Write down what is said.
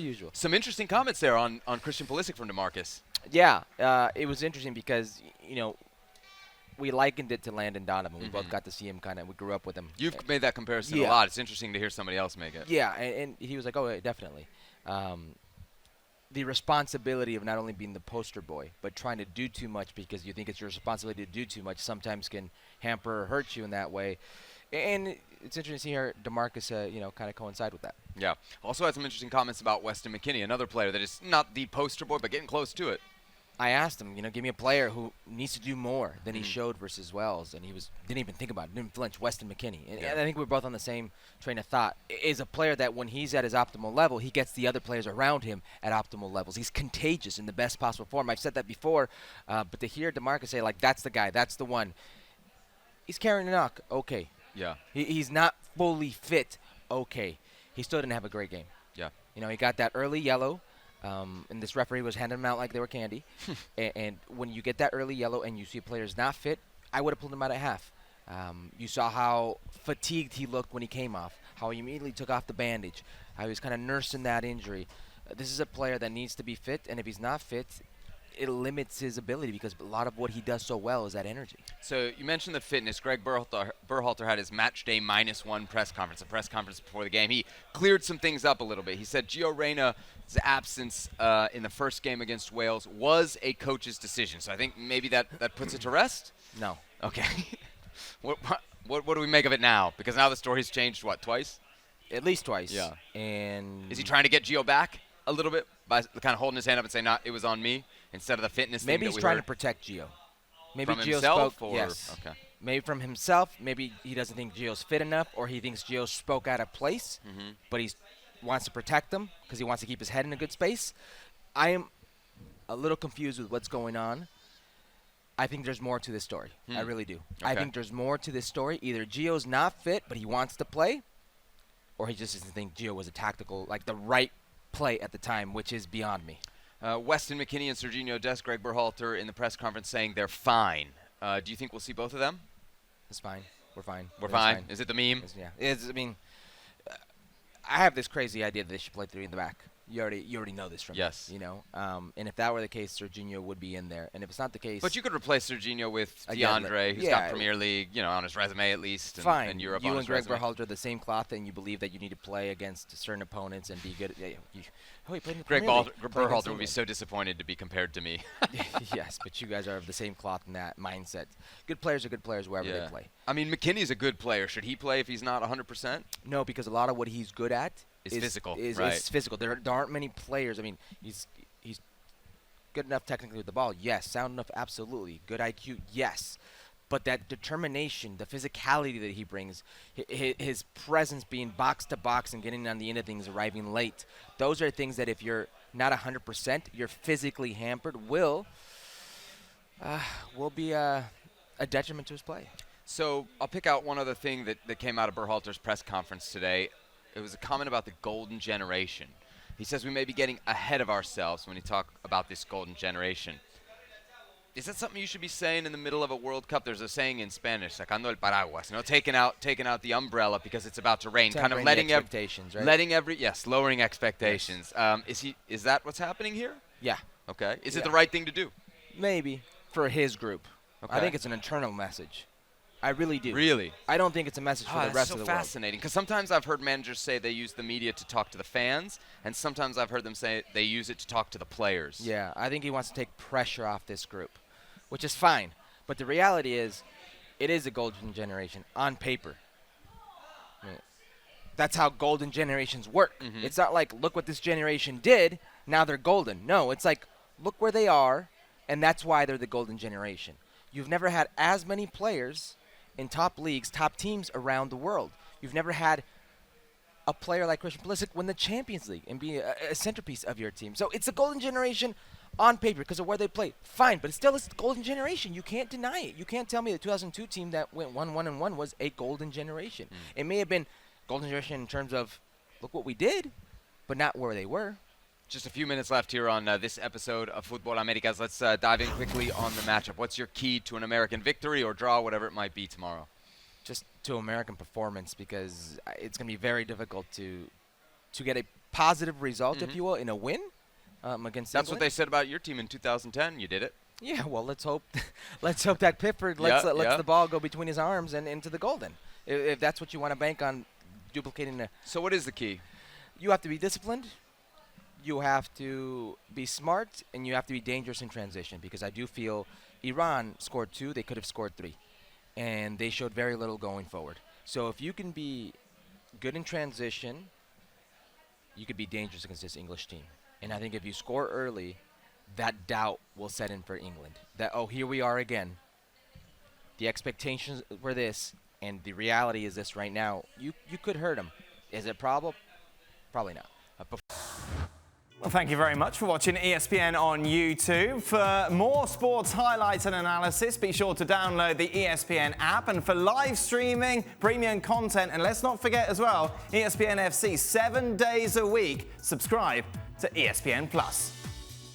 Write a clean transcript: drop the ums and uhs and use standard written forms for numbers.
Usual. Some interesting comments there on Christian Pulisic from DeMarcus. Yeah, it was interesting because, we likened it to Landon Donovan. We both got to see him we grew up with him. You've made that comparison a Yeah. lot. It's interesting to hear somebody else make it. Yeah, and he was like, oh, yeah, definitely. The responsibility of not only being the poster boy, but trying to do too much because you think it's your responsibility to do too much sometimes can hamper or hurt you in that way. And it's interesting to see here DeMarcus, kind of coincide with that. Yeah. Also had some interesting comments about Weston McKennie, another player that is not the poster boy, but getting close to it. I asked him, give me a player who needs to do more than he showed versus Wells, and didn't even think about it, didn't flinch. Weston McKennie, and I think we're both on the same train of thought. Is a player that when he's at his optimal level, he gets the other players around him at optimal levels. He's contagious in the best possible form. I've said that before, but to hear DeMarcus say that's the guy, that's the one. He's carrying a knock, okay. Yeah. He's not fully fit, okay. He still didn't have a great game. Yeah. He got that early yellow. And this referee was handing them out like they were candy. and when you get that early yellow and you see a player's not fit, I would have pulled him out at half. You saw how fatigued he looked when he came off, how he immediately took off the bandage, how he was kind of nursing that injury. This is a player that needs to be fit, and if he's not fit, it limits his ability because a lot of what he does so well is that energy. So you mentioned the fitness. Gregg Berhalter had his match day -1 press conference, a press conference before the game. He cleared some things up a little bit. He said Gio Reyna's absence in the first game against Wales was a coach's decision. So I think maybe that puts it to rest? No. Okay. What do we make of it now? Because now the story's changed, twice? At least twice. Yeah. And is he trying to get Gio back a little bit by kind of holding his hand up and saying, it was on me? Instead of the fitness maybe thing he's trying to protect Gio. Maybe from Gio himself spoke. Or? Yes. Okay. Maybe from himself. Maybe he doesn't think Gio's fit enough, or he thinks Gio spoke out of place, but he wants to protect him because he wants to keep his head in a good space. I am a little confused with what's going on. I think there's more to this story. I really do. Okay. I think there's more to this story. Either Gio's not fit, but he wants to play, or he just doesn't think Gio was the right play at the time, which is beyond me. Weston McKennie and Serginho Dest, Gregg Berhalter in the press conference saying they're fine. Do you think we'll see both of them? It's fine. We're fine. We're fine. Is it the meme? I have this crazy idea that they should play 3 in the back. You already know this from yes. me, and if that were the case, Serginho would be in there. And if it's not the case, but you could replace Serginho with DeAndre, who's got Premier League, on his resume at least, and, fine. and Europe. You on and his Gregg resume. Berhalter are the same cloth, and you believe that you need to play against certain opponents and be good. Gregg Berhalter would be so disappointed to be compared to me. Yes, but you guys are of the same cloth in that mindset. Good players are good players wherever they play. I mean, McKinney's a good player. Should he play if he's not 100%? No, because a lot of what he's good at is physical. Is physical. There aren't many players. I mean, he's good enough technically with the ball. Yes. Sound enough. Absolutely. Good IQ. Yes. But that determination, the physicality that he brings, his presence being box to box and getting on the end of things, arriving late, those are things that if you're not 100%, you're physically hampered, will be a detriment to his play. So I'll pick out one other thing that came out of Berhalter's press conference today. It was a comment about the golden generation. He says we may be getting ahead of ourselves when we talk about this golden generation. Is that something you should be saying in the middle of a World Cup? There's a saying in Spanish, sacando el paraguas, taking out the umbrella because it's about to rain, kind of letting expectations, right? Lowering expectations. Yes. Is that what's happening here? Yeah. Okay. Is it the right thing to do? Maybe for his group. Okay. I think it's an internal message. I really do. Really? I don't think it's a message for the rest of the world. That's so fascinating, because sometimes I've heard managers say they use the media to talk to the fans, and sometimes I've heard them say they use it to talk to the players. Yeah, I think he wants to take pressure off this group, which is fine. But the reality is, it is a golden generation on paper. That's how golden generations work. Mm-hmm. It's not like, look what this generation did, now they're golden. No, it's like, look where they are, and that's why they're the golden generation. You've never had as many players in top leagues, top teams around the world. You've never had a player like Christian Pulisic win the Champions League and be a centerpiece of your team. So it's a golden generation on paper because of where they play. Fine, but it's still a golden generation. You can't deny it. You can't tell me the 2002 team that went 1-1-1 was a golden generation. It may have been golden generation in terms of, look what we did, but not where they were. Just a few minutes left here on this episode of Futbol Americas. Let's dive in quickly on the matchup. What's your key to an American victory or draw, whatever it might be tomorrow? Just to American performance, because it's going to be very difficult to get a positive result, if you will, in a win against That's England. what they said about your team in 2010. You did it. Yeah, well, let's hope that Pickford lets the ball go between his arms and into the golden. If that's what you want to bank on, duplicating the. So what is the key? You have to be disciplined. You have to be smart, and you have to be dangerous in transition, because I do feel Iran scored 2, they could have scored 3, and they showed very little going forward. So if you can be good in transition, you could be dangerous against this English team. And I think if you score early, that doubt will set in for England. That, oh, here we are again. The expectations were this, and the reality is this right now. You could hurt them. Is it probable? Probably not. Well, thank you very much for watching ESPN on YouTube. For more sports highlights and analysis, be sure to download the ESPN app. And for live streaming, premium content, and let's not forget as well, ESPN FC 7 days a week. Subscribe to ESPN Plus.